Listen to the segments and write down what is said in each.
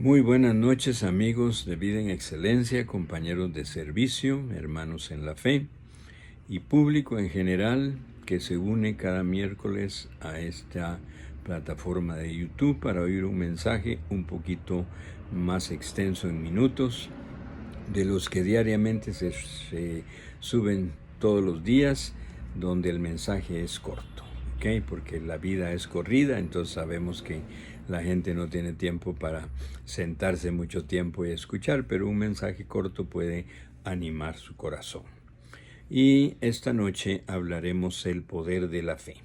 Muy buenas noches, amigos de Vida en Excelencia, compañeros de servicio, hermanos en la fe y público en general que se une cada miércoles a esta plataforma de YouTube para oír un mensaje un poquito más extenso en minutos, de los que diariamente se suben todos los días, donde el mensaje es corto, ¿ok? Porque la vida es corrida, entonces sabemos que la gente no tiene tiempo para sentarse mucho tiempo y escuchar, pero un mensaje corto puede animar su corazón. Y esta noche hablaremos el poder de la fe.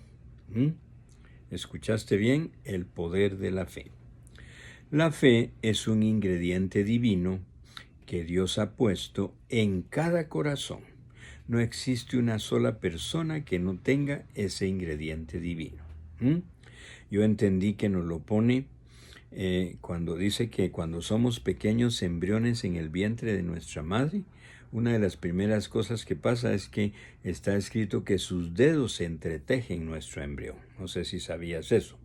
¿Escuchaste bien? El poder de la fe. La fe es un ingrediente divino que Dios ha puesto en cada corazón. No existe una sola persona que no tenga ese ingrediente divino. Yo entendí que nos lo pone cuando dice que cuando somos pequeños embriones en el vientre de nuestra madre, una de las primeras cosas que pasa es que está escrito que sus dedos se entretejen nuestro embrión. No sé si sabías eso.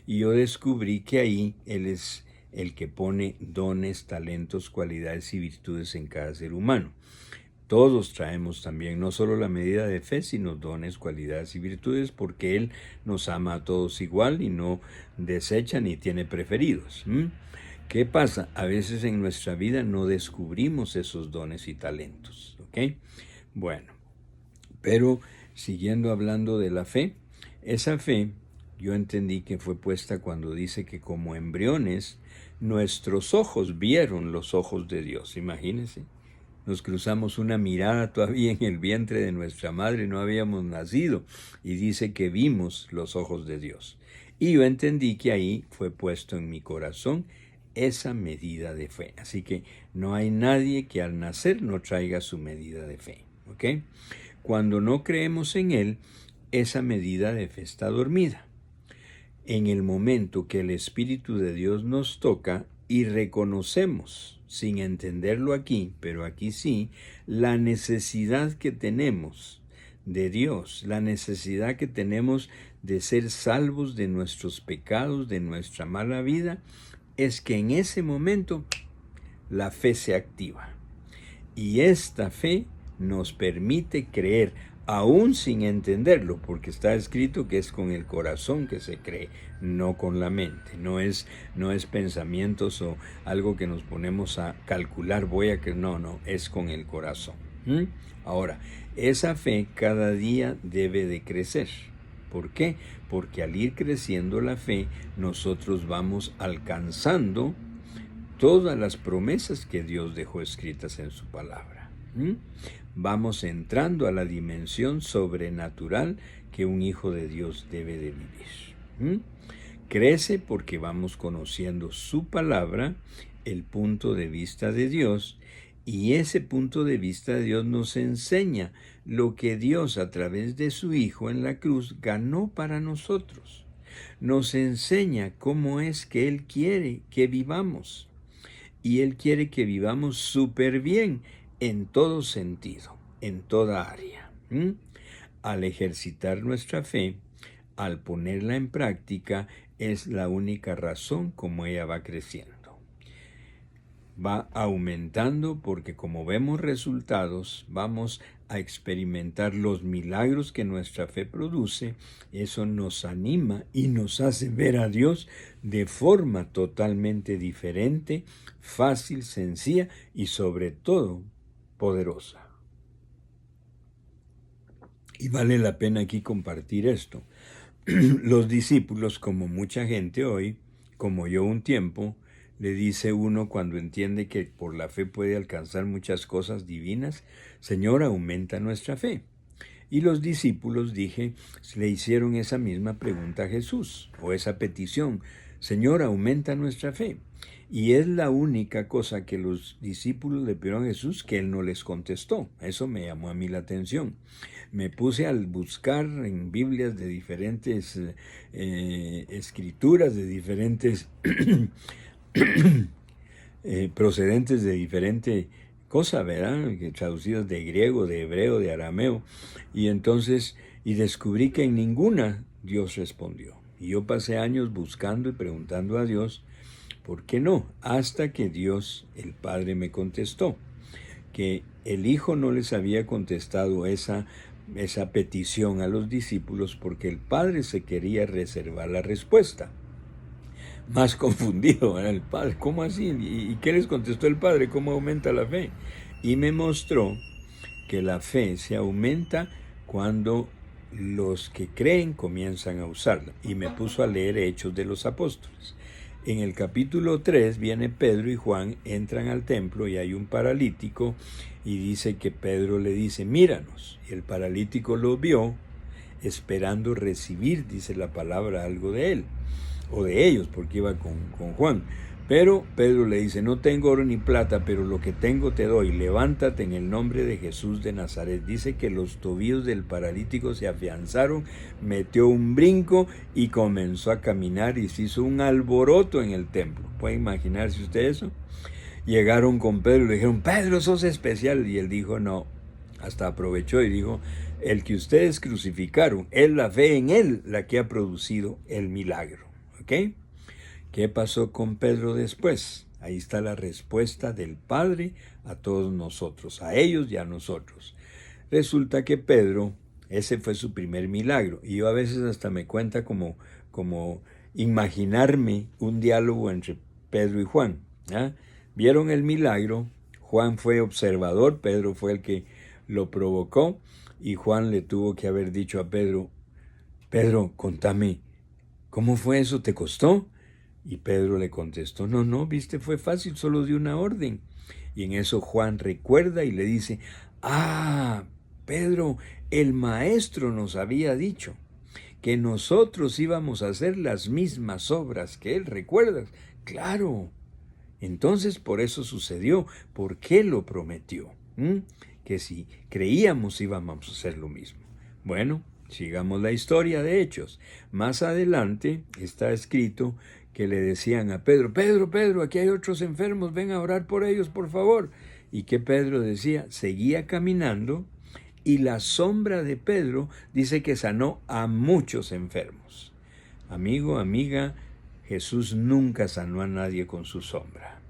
Y yo descubrí que ahí Él es el que pone dones, talentos, cualidades y virtudes en cada ser humano. Todos traemos también no solo la medida de fe, sino dones, cualidades y virtudes, porque Él nos ama a todos igual y no desecha ni tiene preferidos. ¿Qué pasa? A veces en nuestra vida no descubrimos esos dones y talentos, ¿ok? Bueno, pero siguiendo hablando de la fe, esa fe yo entendí que fue puesta cuando dice que como embriones nuestros ojos vieron los ojos de Dios. Imagínense, nos cruzamos una mirada todavía en el vientre de nuestra madre, no habíamos nacido, y dice que vimos los ojos de Dios. Y yo entendí que ahí fue puesto en mi corazón esa medida de fe. Así que no hay nadie que al nacer no traiga su medida de fe, ¿ok? Cuando no creemos en Él, esa medida de fe está dormida. En el momento que el Espíritu de Dios nos toca y reconocemos, sin entenderlo aquí, pero aquí sí, la necesidad que tenemos de Dios, la necesidad que tenemos de ser salvos de nuestros pecados, de nuestra mala vida, es que en ese momento la fe se activa. Y esta fe nos permite creer, aún sin entenderlo, porque está escrito que es con el corazón que se cree, no con la mente. No es pensamientos o algo que nos ponemos a calcular, no, es con el corazón. Ahora, esa fe cada día debe de crecer. ¿Por qué? Porque al ir creciendo la fe, nosotros vamos alcanzando todas las promesas que Dios dejó escritas en su palabra. Vamos entrando a la dimensión sobrenatural que un hijo de Dios debe de vivir. Crece porque vamos conociendo su palabra, el punto de vista de Dios, y ese punto de vista de Dios nos enseña lo que Dios a través de su Hijo en la cruz ganó para nosotros. Nos enseña cómo es que Él quiere que vivamos. Y Él quiere que vivamos súper bien en todo sentido, en toda área. Al ejercitar nuestra fe, al ponerla en práctica, es la única razón como ella va creciendo. Va aumentando porque como vemos resultados, vamos a experimentar los milagros que nuestra fe produce. Eso nos anima y nos hace ver a Dios de forma totalmente diferente, fácil, sencilla y sobre todo poderosa. Y vale la pena aquí compartir esto. Los discípulos, como mucha gente hoy, como yo un tiempo, le dice uno cuando entiende que por la fe puede alcanzar muchas cosas divinas, Señor, aumenta nuestra fe. Y los discípulos, le hicieron esa misma pregunta a Jesús, o esa petición, Señor, aumenta nuestra fe. Y es la única cosa que los discípulos le pidieron a Jesús que Él no les contestó. Eso me llamó a mí la atención. Me puse al buscar en Biblias de diferentes escrituras, de diferentes procedentes de diferente cosa, ¿verdad? Traducidas de griego, de hebreo, de arameo. Y entonces, descubrí que en ninguna Dios respondió. Y yo pasé años buscando y preguntando a Dios ¿por qué no? Hasta que Dios, el Padre, me contestó que el Hijo no les había contestado esa petición a los discípulos porque el Padre se quería reservar la respuesta. Más confundido era el Padre. ¿Cómo así? ¿Y qué les contestó el Padre? ¿Cómo aumenta la fe? Y me mostró que la fe se aumenta cuando los que creen comienzan a usarla. Y me puso a leer Hechos de los Apóstoles. En el capítulo 3 viene Pedro y Juan, entran al templo y hay un paralítico y dice que Pedro le dice, míranos. Y el paralítico lo vio esperando recibir, dice la palabra, algo de él o de ellos, porque iba con Juan. Pero Pedro le dice, no tengo oro ni plata, pero lo que tengo te doy, levántate en el nombre de Jesús de Nazaret. Dice que los tobillos del paralítico se afianzaron, metió un brinco y comenzó a caminar y se hizo un alboroto en el templo. ¿Puede imaginarse usted eso? Llegaron con Pedro y le dijeron, Pedro, sos especial. Y él dijo, no, hasta aprovechó y dijo, el que ustedes crucificaron, es la fe en él la que ha producido el milagro. ¿Ok? ¿Qué pasó con Pedro después? Ahí está la respuesta del Padre a todos nosotros, a ellos y a nosotros. Resulta que Pedro, ese fue su primer milagro. Y yo a veces hasta me cuenta como imaginarme un diálogo entre Pedro y Juan. Vieron el milagro, Juan fue observador, Pedro fue el que lo provocó, y Juan le tuvo que haber dicho a Pedro, Pedro, contame, ¿cómo fue eso? ¿Te costó? Y Pedro le contestó, no, viste, fue fácil, solo di una orden. Y en eso Juan recuerda y le dice, Pedro, el maestro nos había dicho que nosotros íbamos a hacer las mismas obras que él, ¿recuerdas? Claro. Entonces por eso sucedió, porque lo prometió, que si creíamos íbamos a hacer lo mismo. Bueno, sigamos la historia de Hechos. Más adelante está escrito que le decían a Pedro, Pedro, aquí hay otros enfermos, ven a orar por ellos, por favor. Y que Pedro decía, seguía caminando, y la sombra de Pedro dice que sanó a muchos enfermos. Amigo, amiga, Jesús nunca sanó a nadie con su sombra.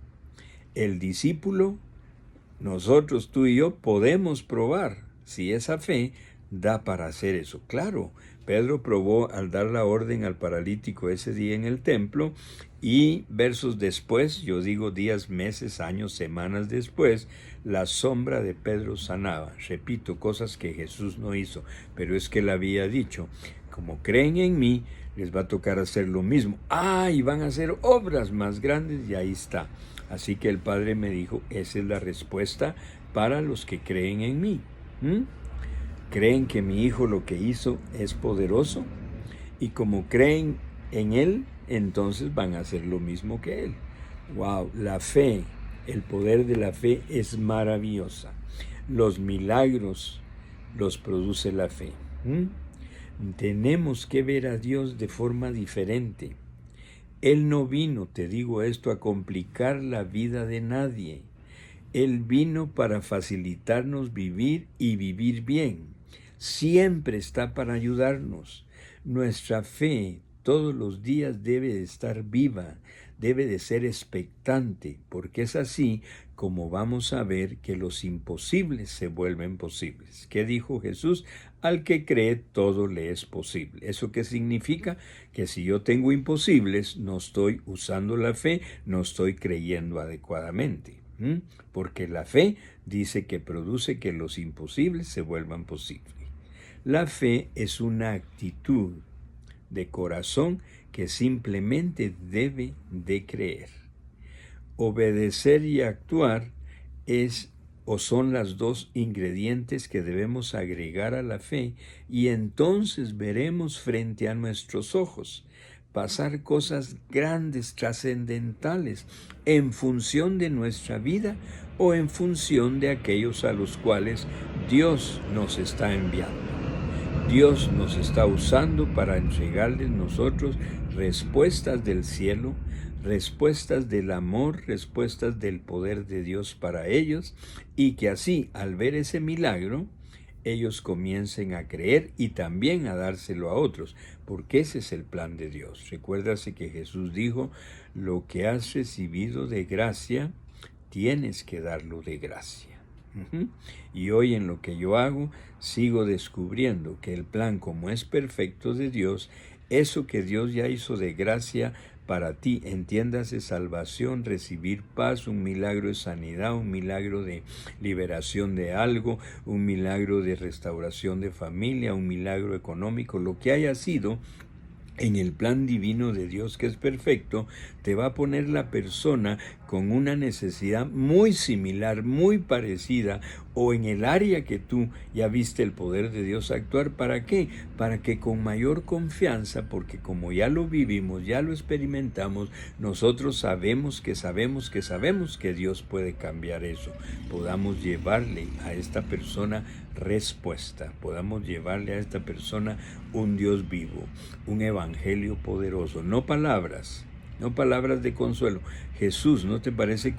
El discípulo, nosotros, tú y yo, podemos probar si esa fe da para hacer eso. Claro, Pedro probó al dar la orden al paralítico ese día en el templo, y versos después, yo digo días, meses, años, semanas después, la sombra de Pedro sanaba. Repito, cosas que Jesús no hizo, pero es que él había dicho, como creen en mí, les va a tocar hacer lo mismo. Y van a hacer obras más grandes, y ahí está. Así que el Padre me dijo, esa es la respuesta para los que creen en mí. Creen que mi Hijo lo que hizo es poderoso, y como creen en Él, entonces van a hacer lo mismo que Él. ¡Wow! La fe, el poder de la fe es maravillosa. Los milagros los produce la fe. Tenemos que ver a Dios de forma diferente. Él no vino, te digo esto, a complicar la vida de nadie. Él vino para facilitarnos vivir y vivir bien. Siempre está para ayudarnos. Nuestra fe todos los días debe de estar viva, debe de ser expectante, porque es así como vamos a ver que los imposibles se vuelven posibles. ¿Qué dijo Jesús? Al que cree, todo le es posible. ¿Eso qué significa? Que si yo tengo imposibles, no estoy usando la fe, no estoy creyendo adecuadamente. Porque la fe dice que produce que los imposibles se vuelvan posibles. La fe es una actitud de corazón que simplemente debe de creer. Obedecer y actuar son las dos ingredientes que debemos agregar a la fe, y entonces veremos frente a nuestros ojos pasar cosas grandes, trascendentales, en función de nuestra vida o en función de aquellos a los cuales Dios nos está enviando. Dios nos está usando para entregarles nosotros respuestas del cielo, respuestas del amor, respuestas del poder de Dios para ellos, y que así, al ver ese milagro, ellos comiencen a creer y también a dárselo a otros, porque ese es el plan de Dios. Recuérdase que Jesús dijo, lo que has recibido de gracia, tienes que darlo de gracia. Y hoy en lo que yo hago, sigo descubriendo que el plan, como es perfecto de Dios, eso que Dios ya hizo de gracia para ti, entiéndase salvación, recibir paz, un milagro de sanidad, un milagro de liberación de algo, un milagro de restauración de familia, un milagro económico, lo que haya sido, en el plan divino de Dios que es perfecto, te va a poner la persona con una necesidad muy similar, muy parecida, o en el área que tú ya viste el poder de Dios actuar. ¿Para qué? Para que con mayor confianza, porque como ya lo vivimos, ya lo experimentamos, nosotros sabemos que Dios puede cambiar eso. Podamos llevarle a esta persona respuesta, podamos llevarle a esta persona un Dios vivo, un evangelio poderoso, no palabras de consuelo. Jesús, ¿no te parece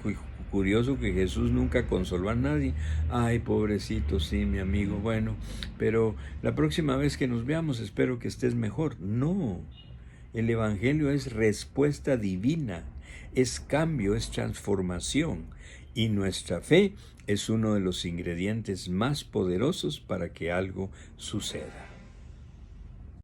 curioso que Jesús nunca consoló a nadie? Ay, pobrecito, sí, mi amigo, bueno, pero la próxima vez que nos veamos espero que estés mejor. No, el evangelio es respuesta divina, es cambio, es transformación, y nuestra fe es uno de los ingredientes más poderosos para que algo suceda.